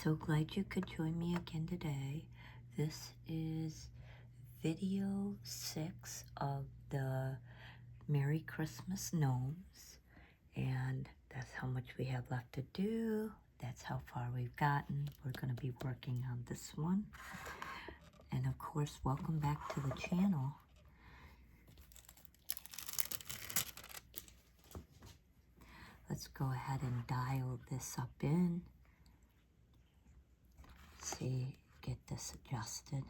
So glad you could join me again today. This is video 6 of the Merry Christmas Gnomes. And that's how much we have left to do. That's how far we've gotten. We're going to be working on this one. And of course, welcome back to the channel. Let's go ahead and dial this up in. See, get this adjusted.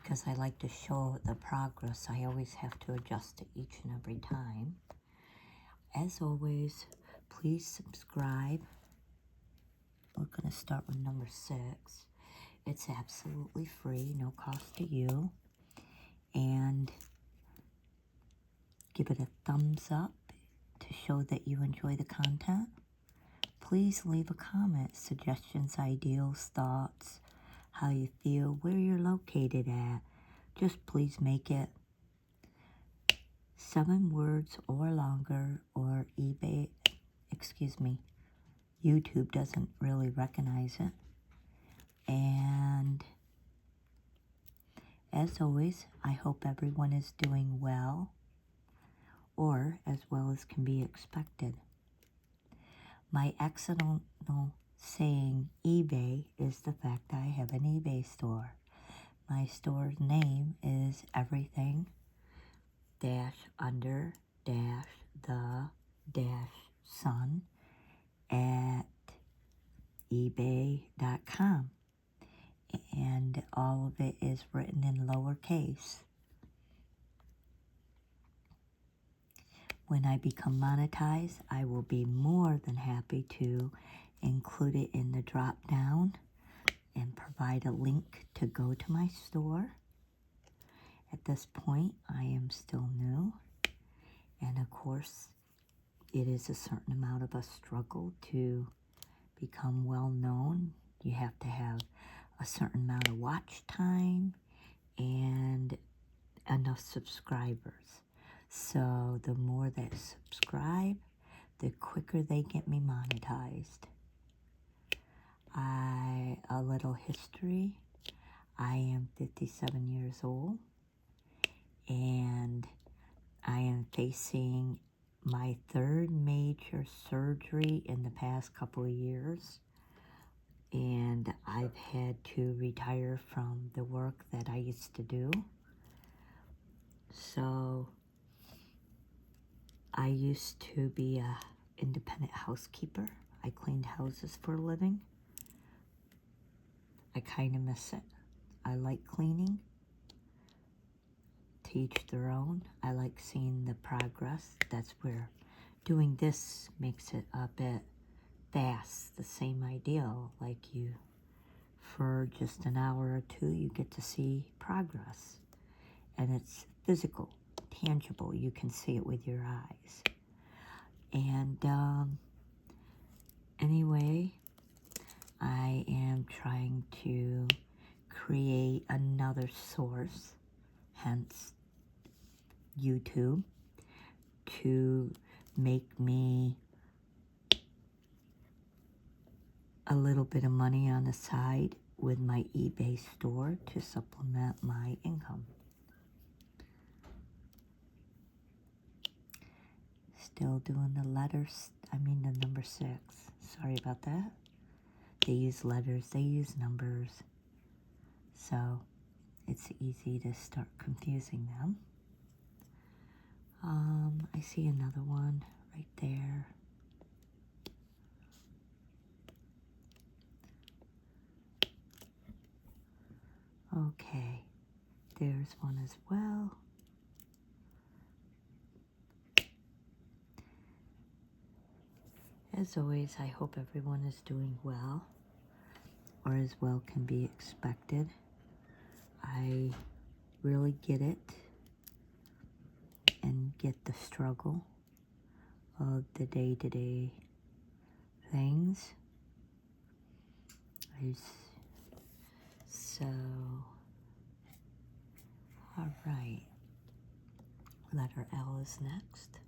Because I like to show the progress, I always have to adjust it each and every time. As always, please subscribe. We're going to start with number 6. It's absolutely free, no cost to you. And give it a thumbs up to show that you enjoy the content. Please leave a comment, suggestions, ideals, thoughts, how you feel, where you're located at. Just please make it 7 words or longer, or YouTube doesn't really recognize it. And as always, I hope everyone is doing well, or as well as can be expected. My accidental saying eBay is the fact I have an eBay store. My store's name is everything under the sun at ebay.com. And all of it is written in lowercase. When I become monetized, I will be more than happy to include it in the drop down and provide a link to go to my store. At this point, I am still new. And of course, it is a certain amount of a struggle to become well known. You have to have a certain amount of watch time and enough subscribers. So the more that subscribe, the quicker they get me monetized. A little history. I am 57 years old, and I am facing my 3rd major surgery in the past couple of years. And I've had to retire from the work that I used to do. So I used to be an independent housekeeper. I cleaned houses for a living. I kind of miss it. I like cleaning. To each their own. I like seeing the progress. That's where doing this makes it a bit fast. The same ideal, like you, for just an hour or 2, you get to see progress. And it's physical, tangible. You can see it with your eyes. And anyway, I am trying to create another source, hence YouTube, to make me a little bit of money on the side with my eBay store to supplement my income. Still doing the letters, the number 6. Sorry about that. They use letters, they use numbers. So it's easy to start confusing them. I see another one right there. Okay, there's one as well. As always, I hope everyone is doing well, or as well can be expected. I really get it and get the struggle of the day-to-day things. So, all right, letter L is next.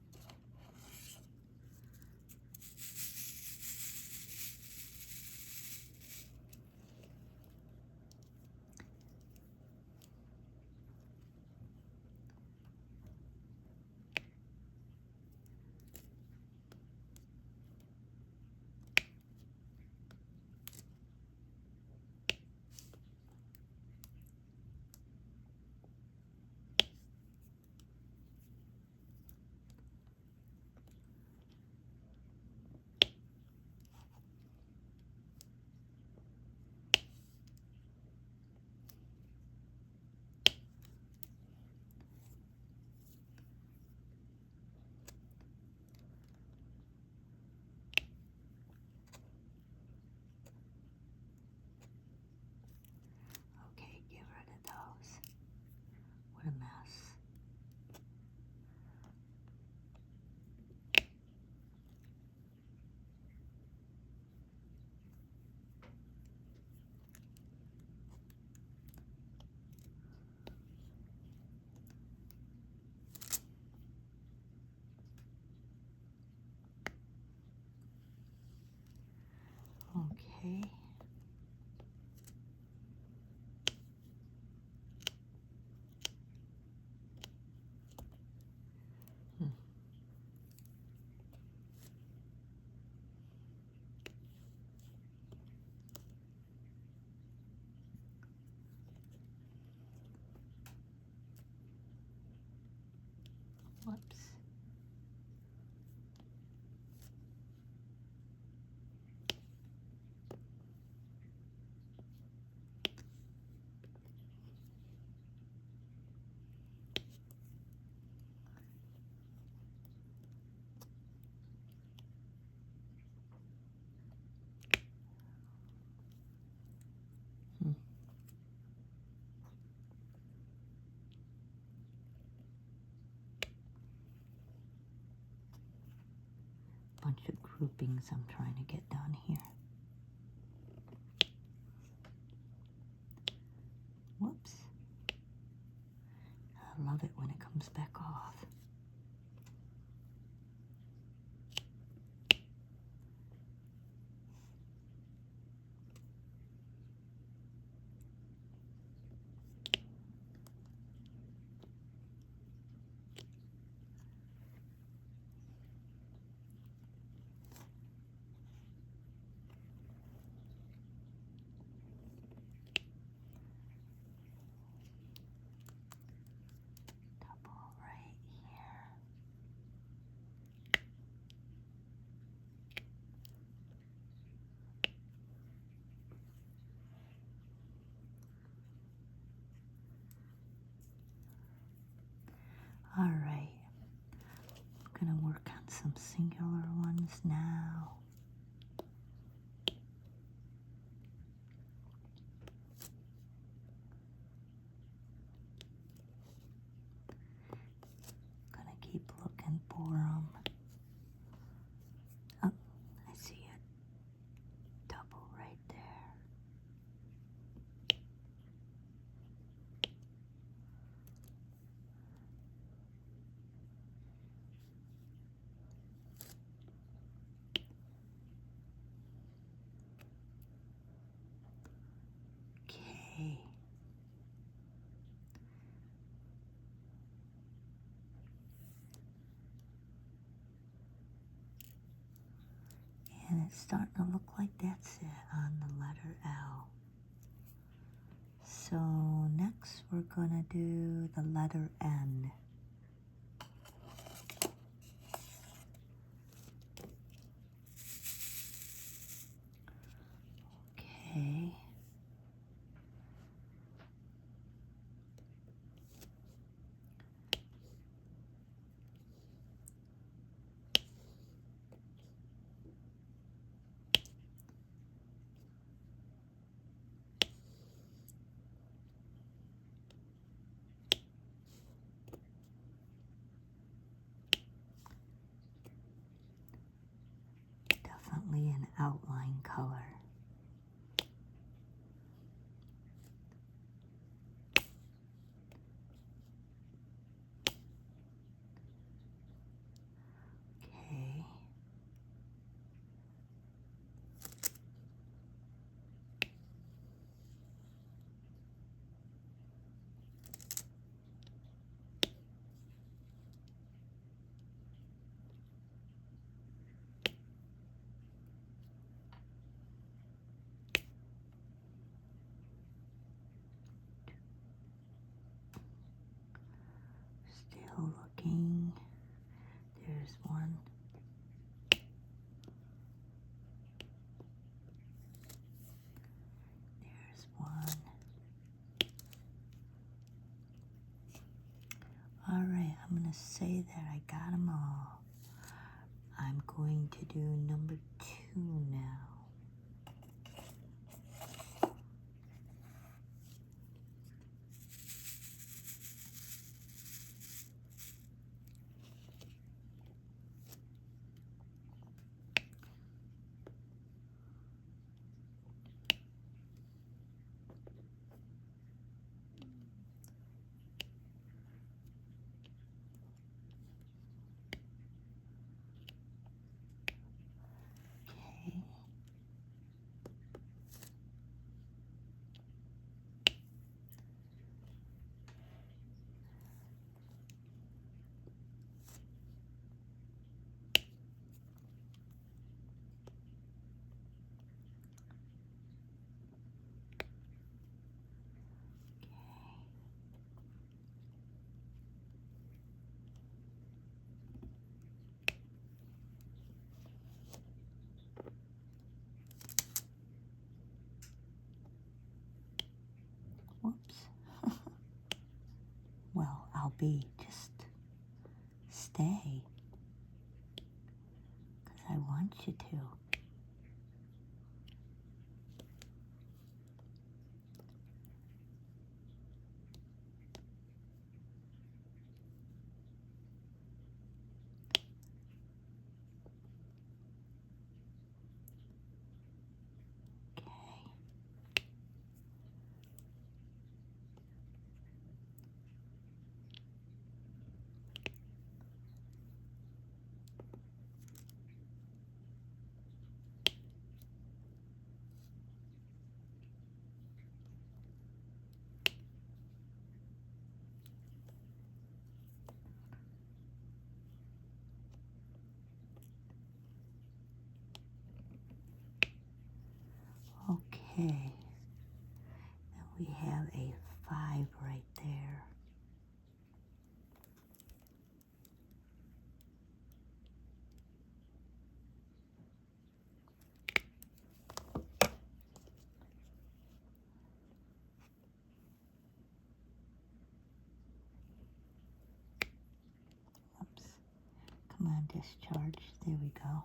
Whoops. Bunch of groupings I'm trying to get done here. Whoops. I love it when it comes back off. Double right here. All right, I'm gonna work on some singular ones now. Gonna keep looking for them. Oh, I see a double right there. Okay. And it's starting to look like that's it on the letter L. So next we're gonna do the letter N. Okay. Definitely an outline color. Okay. Still looking. There's one. There's one. All right, I'm gonna say that I got them all. I'm going to do number 2 now. Okay. be. Just stay. Because I want you to. Okay, and we have a 5 right there. Oops. Come on, discharge. There we go.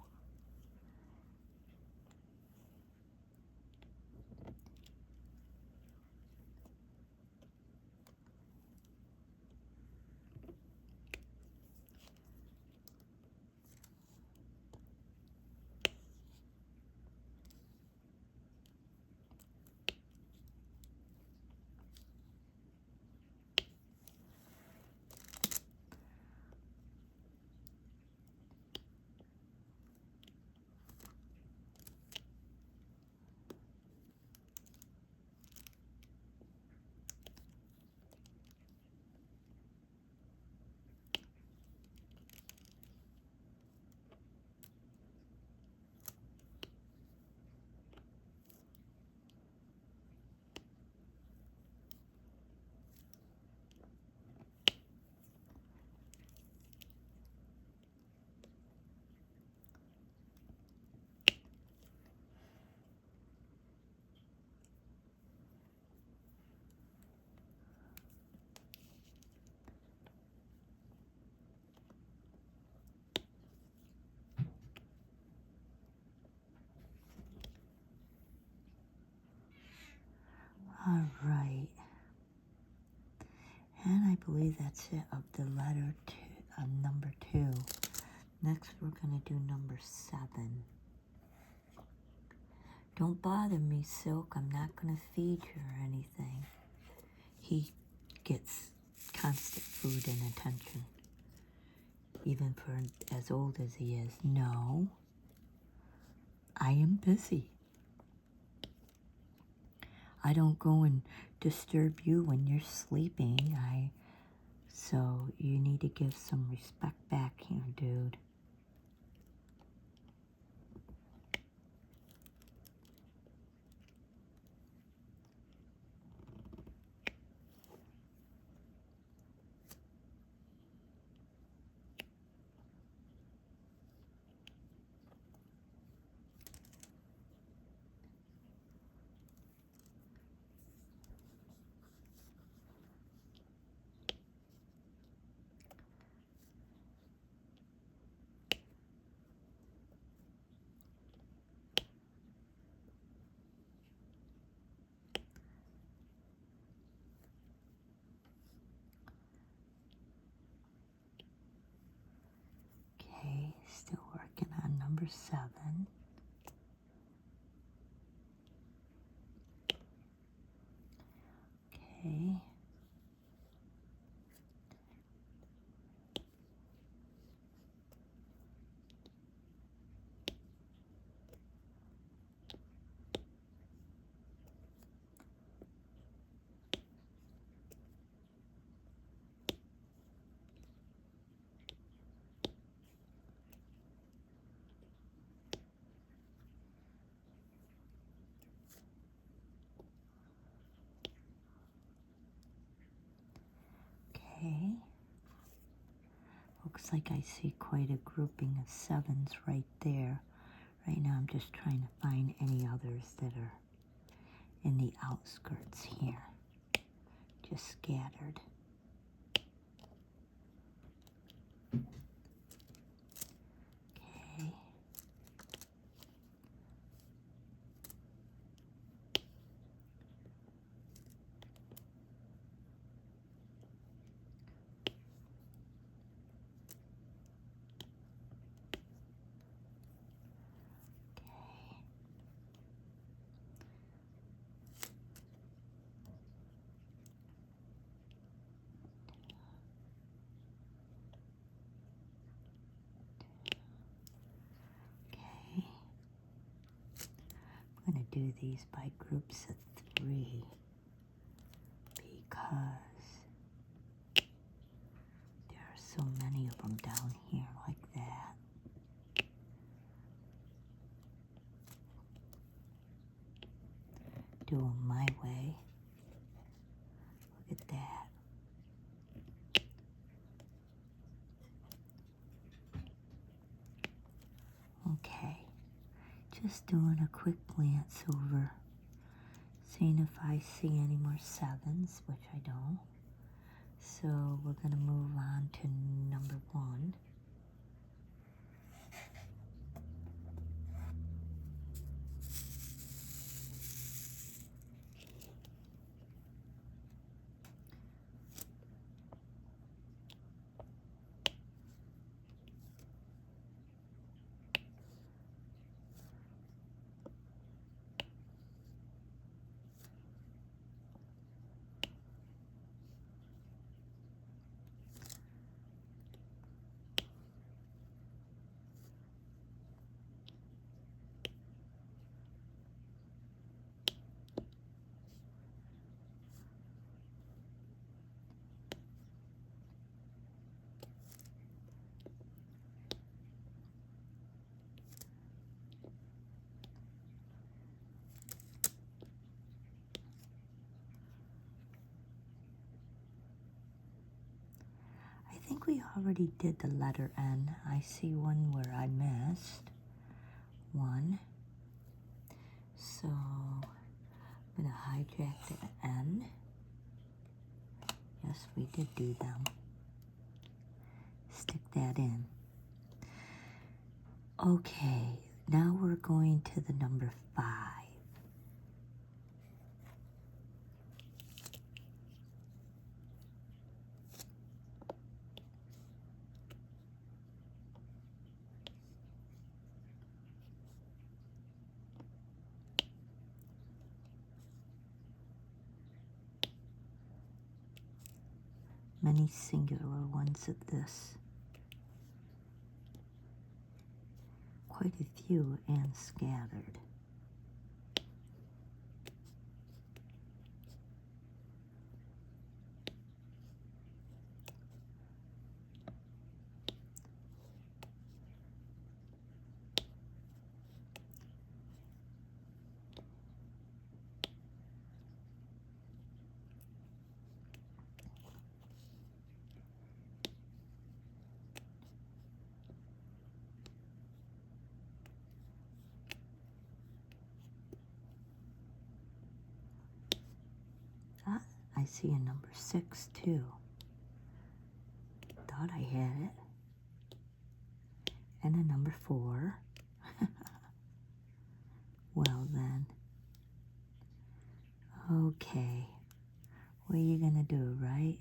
All right. And I believe that's it of the letter number 2. Next, we're going to do number 7. Don't bother me, Silk. I'm not going to feed you or anything. He gets constant food and attention, even for as old as he is. No, I am busy. I don't go and disturb you when you're sleeping. So you need to give some respect back here, dude. Okay, still working on number 7. Okay. Okay. Looks like I see quite a grouping of 7s right there. Right now I'm just trying to find any others that are in the outskirts here. Just scattered. do these by groups of 3 because there are so many of them down here like that. Do them my way. Look at that. Okay, just doing a quick glance over, seeing if I see any more 7s, which I don't. So we're going to move on to number 1. I think we already did the letter N. I see one where I missed one. So I'm going to hijack the N. Yes, we did do them. Stick that in. Okay, now we're going to the number 5. Many singular ones of this. Quite a few and scattered. Ah, I see a number 6 too. Thought I had it. And a number 4. Well then. Okay. What are you gonna do, right?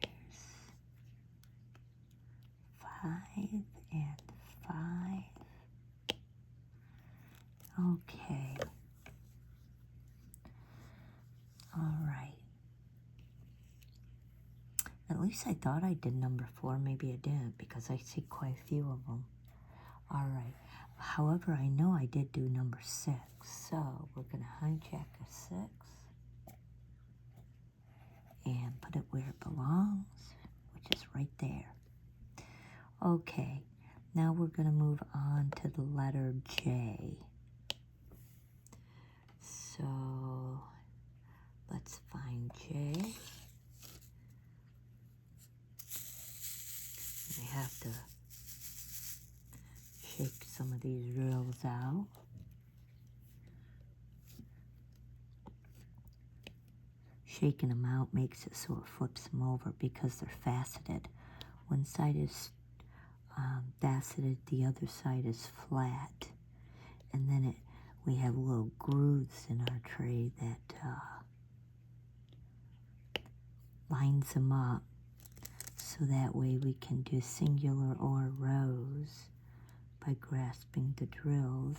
There's 5 and 5. Okay. All right. At least I thought I did number 4. Maybe I didn't because I see quite a few of them. All right. However, I know I did do number 6. So we're going to hijack a 6 and put it where it belongs, which is right there. Okay. Now we're going to move on to the letter J. So let's find J. We have to shake some of these reels out. Shaking them out makes it so it flips them over because they're faceted. One side is faceted, the other side is flat. And then we have little grooves in our tray that lines them up. So that way we can do singular or rows by grasping the drills.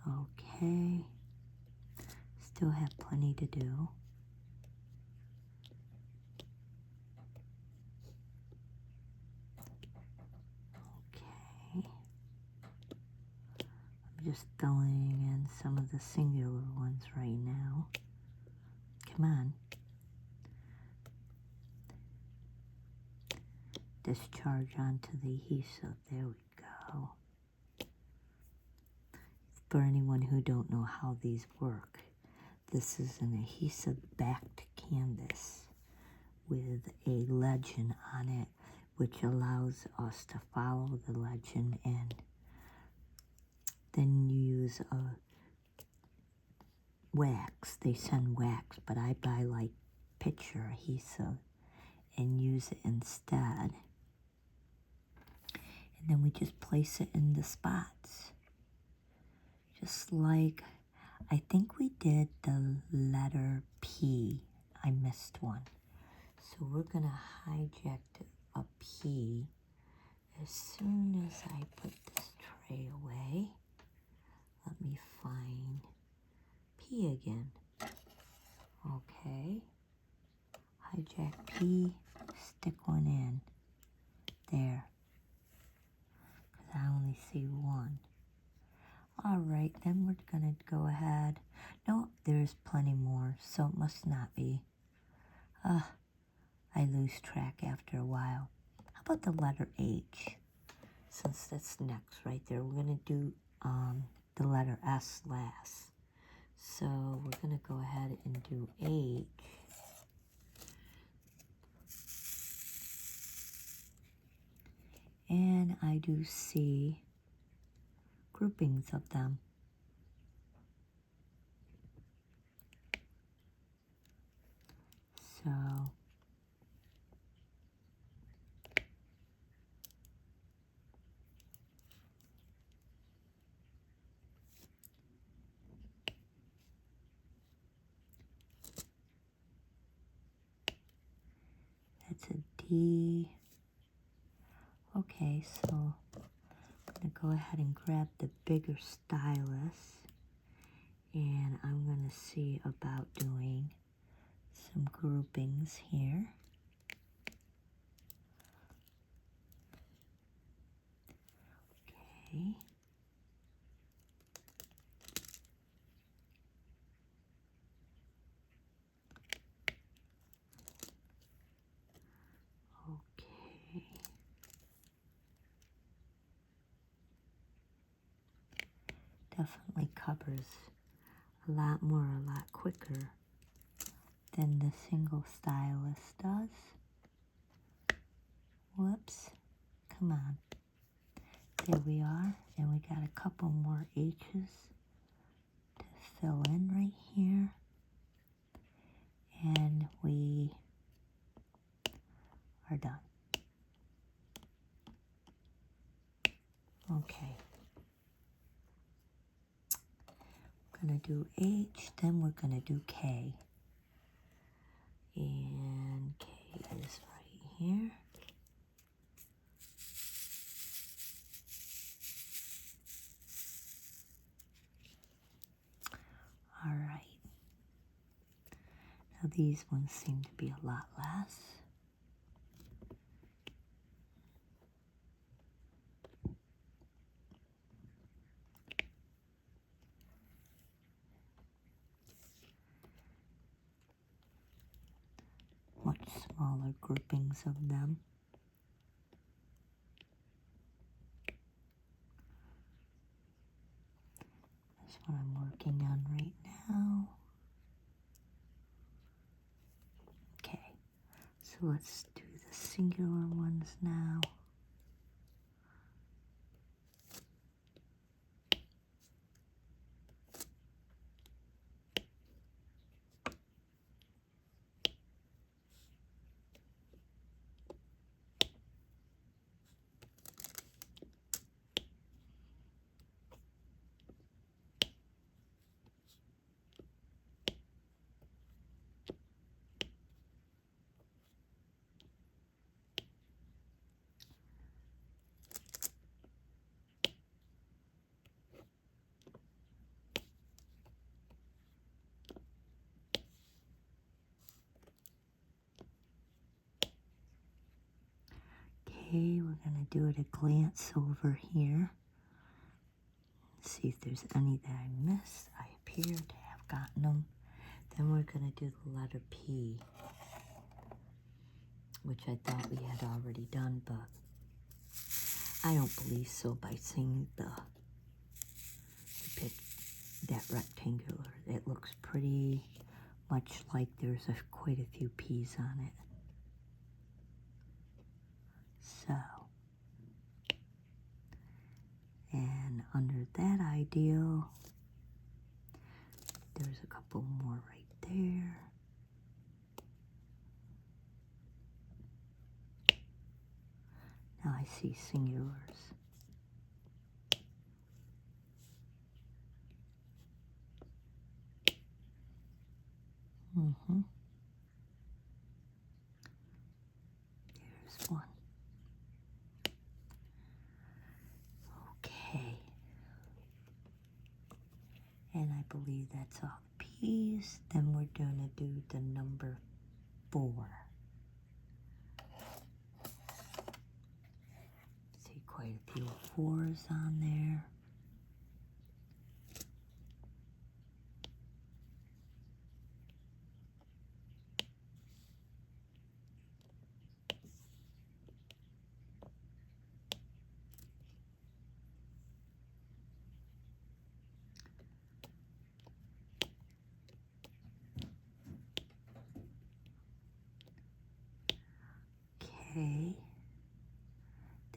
Okay. Still have plenty to do. just filling in some of the singular ones right now. Come on. Discharge onto the adhesive. There we go. For anyone who don't know how these work, this is an adhesive-backed canvas with a legend on it, which allows us to follow the legend and then use a wax. They send wax, but I buy like picture adhesive and use it instead. And then we just place it in the spots. Just like, I think we did the letter P. I missed one. So we're going to hijack a P as soon as I put this tray away. Let me find P again. Okay. Hijack P, stick one in. There. Because I only see one. Alright, then we're going to go ahead. No, there's plenty more, so it must not be. I lose track after a while. How about the letter H? Since that's next right there, we're going to do the letter S last. So we're going to go ahead and do H. And I do see groupings of them. So that's a D. Okay, so I'm going to go ahead and grab the bigger stylus, and I'm going to see about doing some groupings here. Okay. Okay. Definitely covers a lot more, a lot quicker than the single stylus does. Whoops. Come on. There we are. And we got a couple more H's to fill in right here. And we are done. Okay. We're going to do H, then we're going to do K. And K is right here. All right. Now these ones seem to be a lot less. Much smaller groupings of them. That's what I'm working on right now. Okay, so let's do the singular ones now. Okay, we're going to do it a glance over here. See see if there's any that I missed. I appear to have gotten them. Then we're going to do the letter P, which I thought we had already done, but I don't believe so by seeing the pic, that rectangular. It looks pretty much like there's quite a few P's on it. So, and under that ideal, there's a couple more right there. Now I see singulars. There's one. Okay. And I believe that's all the P's. Then we're going to do the number 4. See quite a few 4s on there. Okay,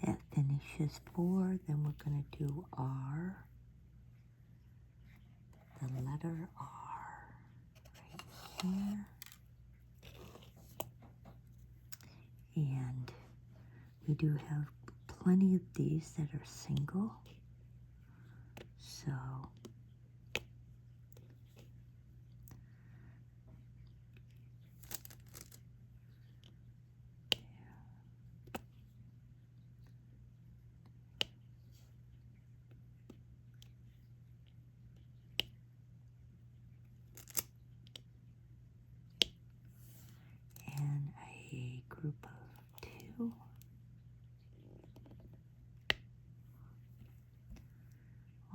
that finishes 4. Then we're going to do R, the letter R, right here. And we do have plenty of these that are single. So, and a group of 2.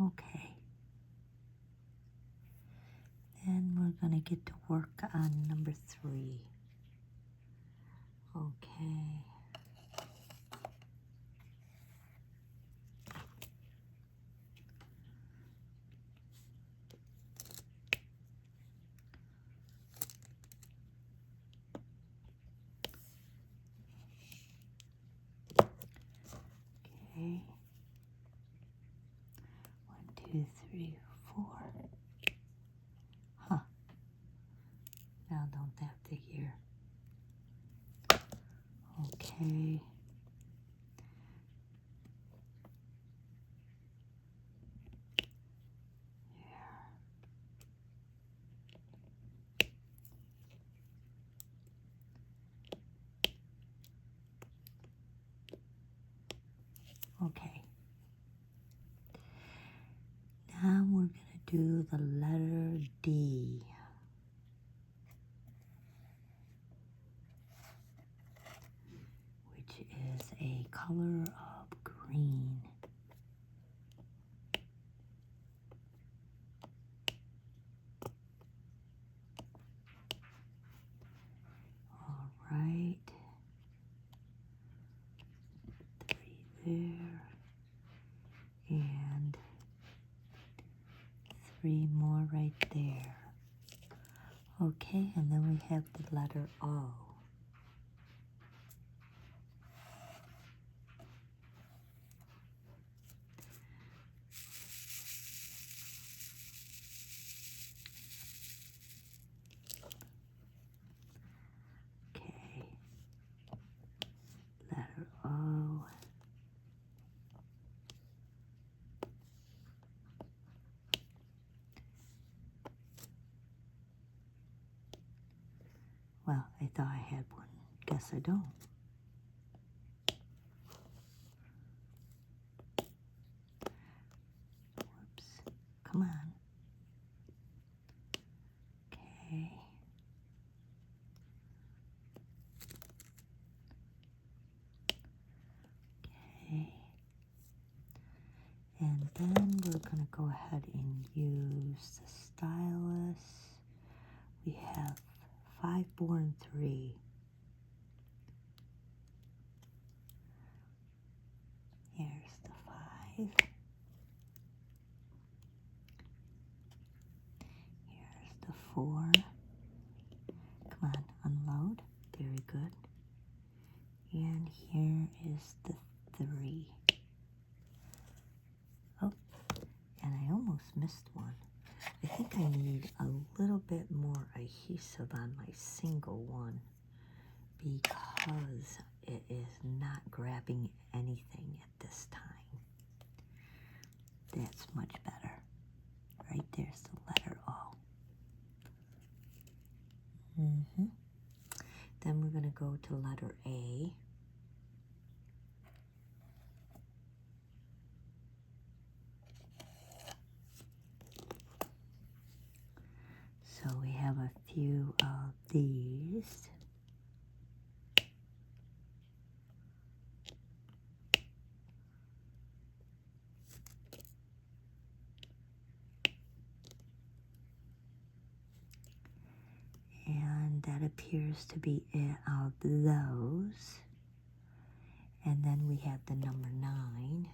Okay. Then we're going to get to work on number 3. Okay. Okay. 1, 2, 3, 4. Huh. Now don't that figure? Okay. Okay. Now we're going to do the letter D. Which is a color of green. All right. 3 there. And 3 more right there. Okay, and then we have the letter O. Okay, letter O. Well, I thought I had one. Guess I don't. Whoops. Come on. Okay. Okay. And And then we're going to go ahead and use the stylus. We have 5, 4, and 3. Here's the 5. Here's the 4. Come on, unload. Very good. And here is the 3. Oh, and I almost missed one. I think I need a little bit more adhesive on my single one because it is not grabbing anything at this time. That's much better. Right there's the letter O. Then we're going to go to letter A. So we have a few of these. And that appears to be it of those. And then we have the number 9.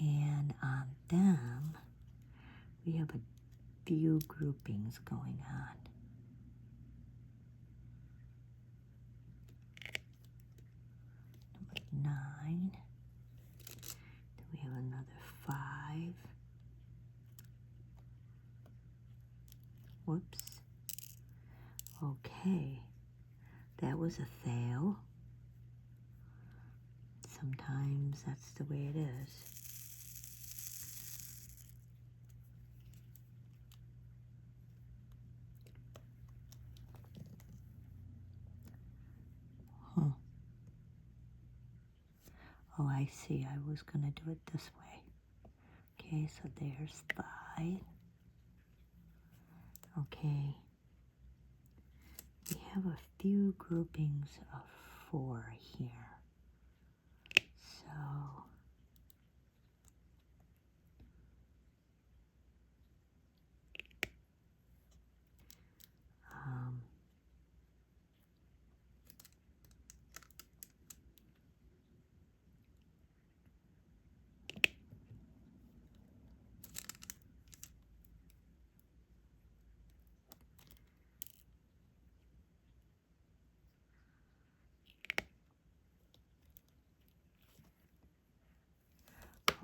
And on them, we have a few groupings going on. Number 9. Then we have another 5. Whoops. Okay. That was a fail. Sometimes that's the way it is. Oh, I see. I was going to do it this way. Okay, so there's 5. Okay. We have a few groupings of 4 here. So,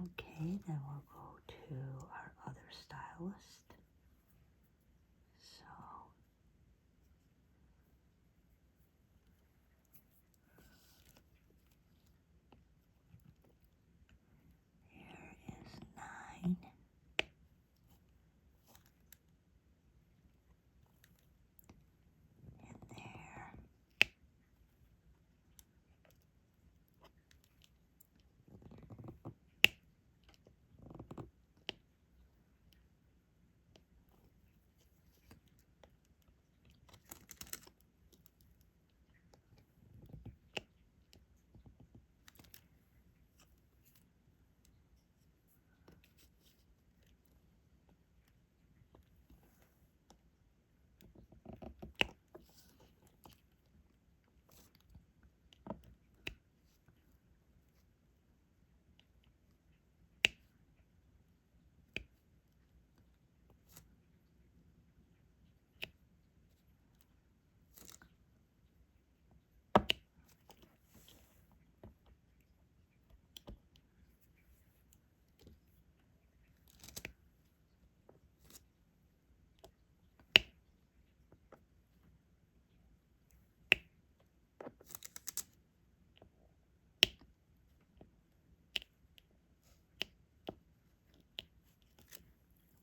okay, then we'll go to our other stylist. So, here is 9. And there.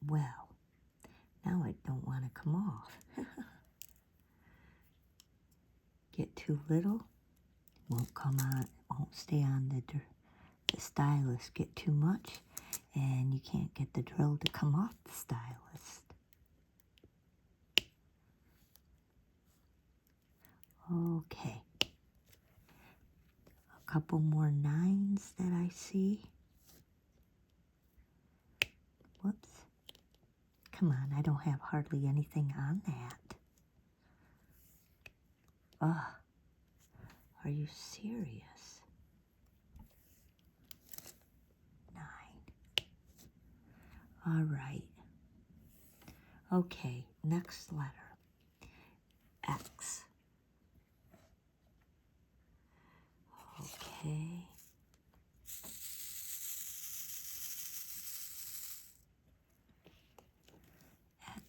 Well, now it don't want to come off. Get too little, won't come on, won't stay on the stylus. Get too much, and you can't get the drill to come off the stylus. Okay. A couple more 9s that I see. Whoops. Come on, I don't have hardly anything on that. Ugh. Are you serious? 9. All right. Okay, next letter. X. Okay.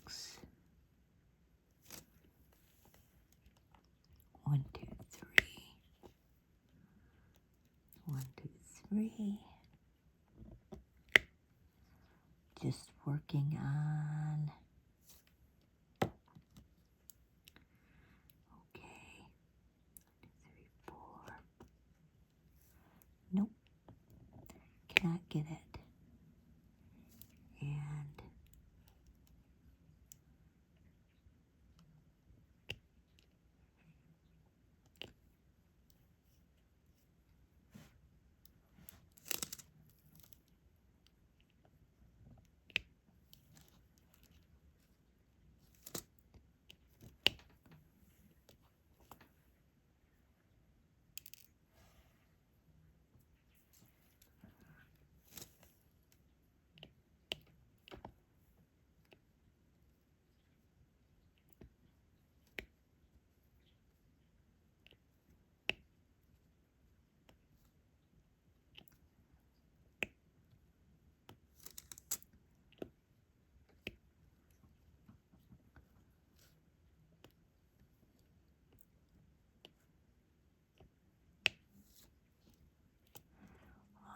X. 1, 2, 3. 1, 2, 3. Just working on. Okay. 1, 2, 3, 4. Nope. Cannot get it. And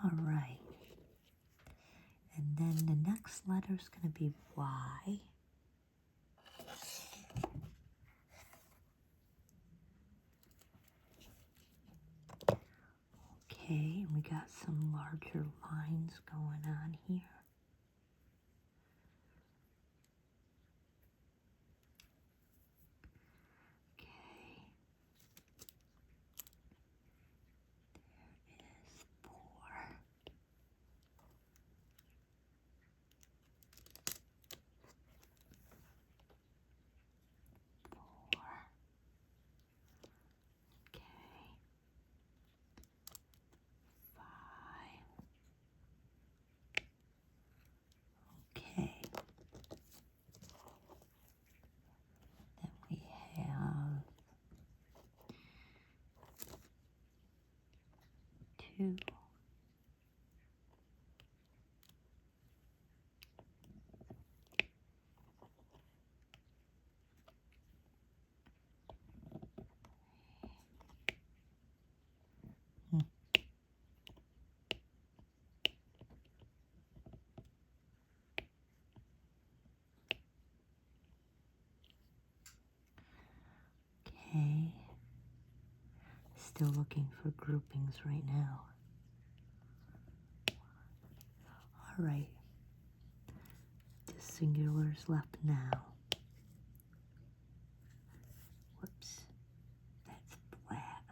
all right. And then the next letter is going to be Y. Okay, and we got some larger lines going on here. Okay. There is 4. 4. Okay. 5. Okay. Then we have 2. Okay. Still looking for groupings right now. All right. The singular's left now. Whoops. That's flat.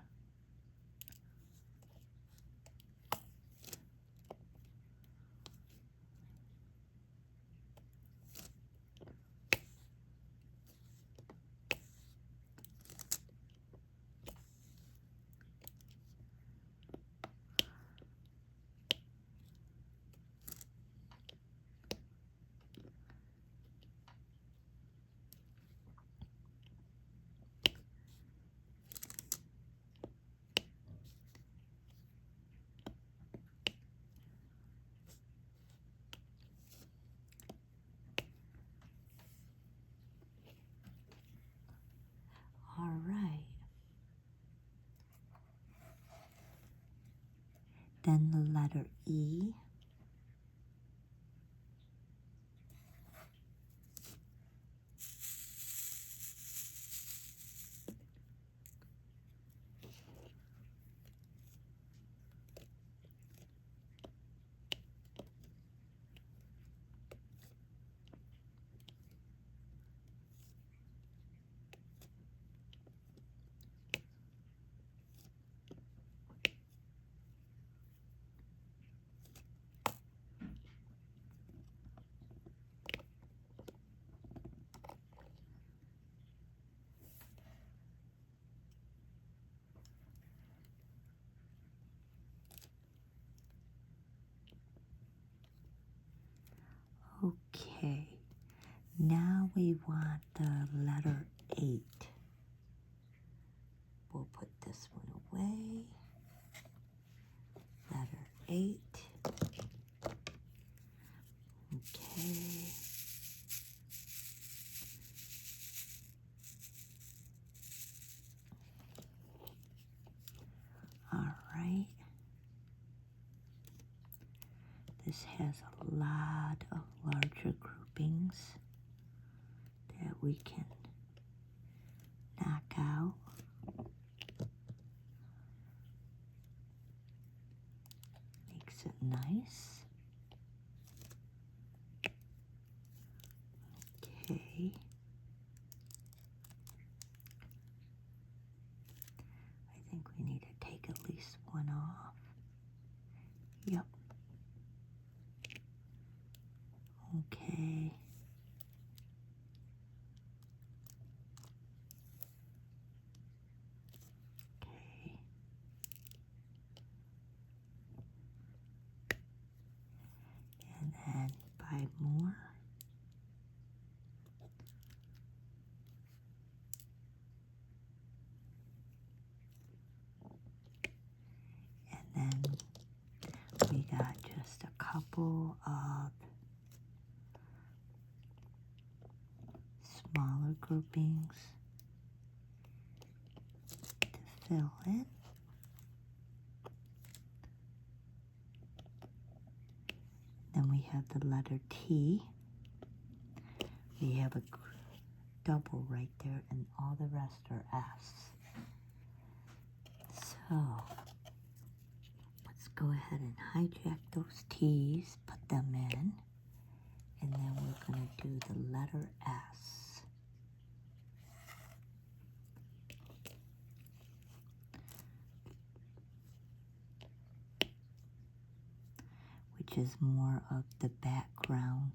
All right. Then the letter E. Okay, now we want the letter 8. We'll put this one away. Letter 8. Okay. All right. This has a lot of larger groupings that we can knock out. Makes it nice. Okay. I think we need to take at least one off. Yep. Okay. Okay. And then 5 more. And then we got just a couple of smaller groupings to fill in. Then we have the letter T. We have a double right there, and all the rest are S. So let's go ahead and hijack those T's, put them in, and then we're going to do the letter S. Which is more of the background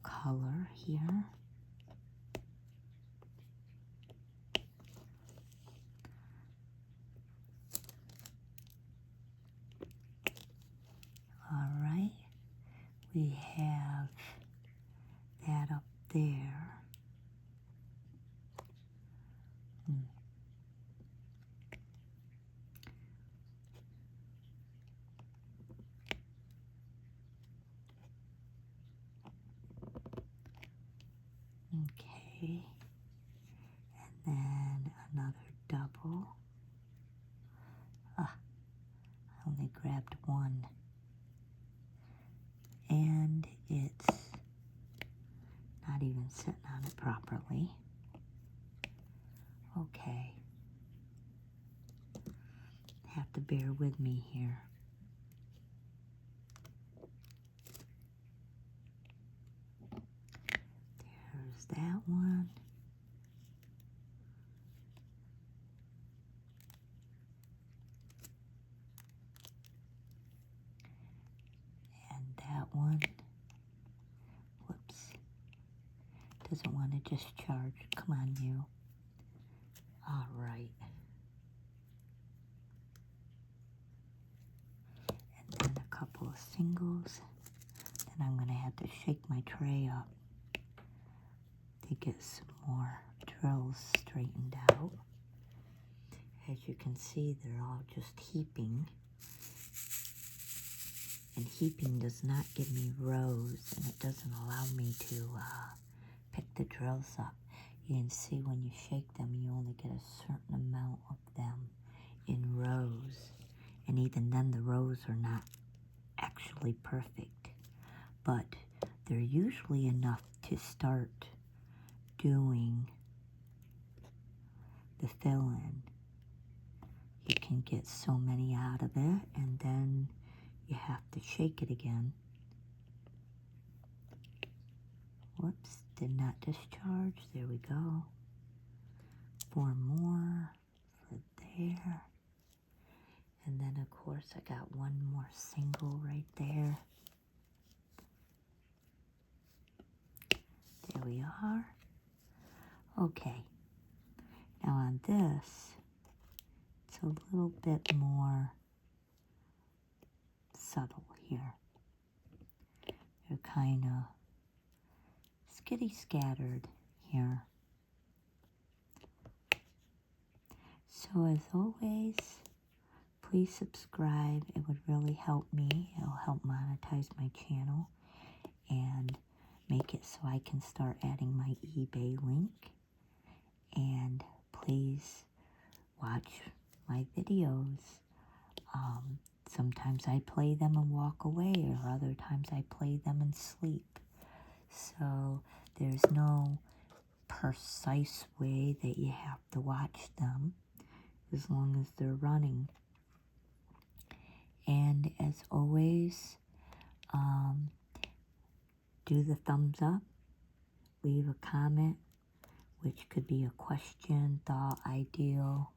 color here. All right, we have that up there. Okay, and then another double. I only grabbed one. And it's not even sitting on it properly. Okay. Have to bear with me here. There's that one. And that one. Whoops. Doesn't want to discharge. Come on, you. All right. And then a couple of singles. Then I'm going to have to shake my tray up to get some more drills straightened out. As you can see, they're all just heaping. And heaping does not give me rows, and it doesn't allow me to pick the drills up. You can see when you shake them, you only get a certain amount of them in rows. And even then, the rows are not actually perfect. But they're usually enough to start doing the fill-in. You can get so many out of it, and then you have to shake it again. Whoops, did not discharge. There we go. 4 more for there. And then, of course, I got one more single right there. There we are. Okay. Now on this, it's a little bit more subtle here. They're kind of skitty scattered here. So as always, please subscribe. It would really help me. It'll help monetize my channel and make it so I can start adding my eBay link. And please watch my videos. Sometimes I play them and walk away, or other times I play them and sleep. So there's no precise way that you have to watch them, as long as they're running. And as always, do the thumbs up, leave a comment, which could be a question, thought, ideal,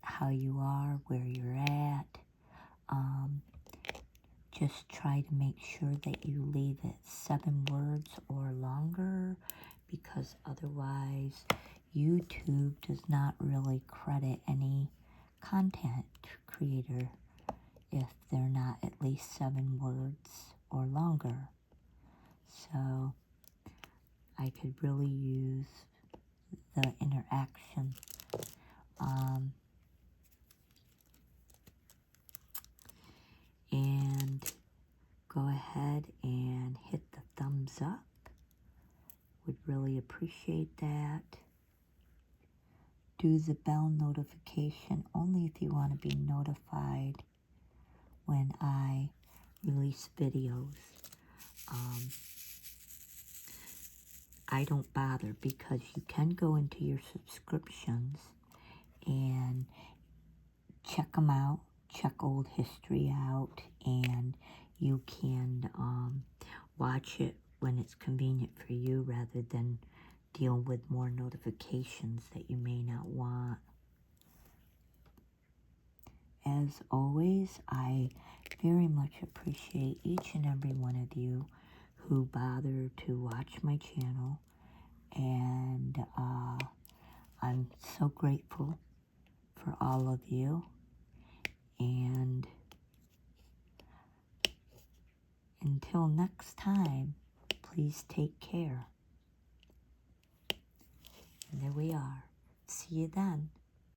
how you are, where you're at. Just try to make sure that you leave it 7 words or longer, because otherwise YouTube does not really credit any content creator if they're not at least 7 words or longer. So I could really use the interaction. And go ahead and hit the thumbs up. Would really appreciate that. Do the bell notification only if you want to be notified when I release videos. I don't bother, because you can go into your subscriptions and check them out, check old history out, and you can watch it when it's convenient for you, rather than deal with more notifications that you may not want. As always, I very much appreciate each and every one of you who bother to watch my channel, and I'm so grateful for all of you. And until next time, please take care. And there we are. See you then.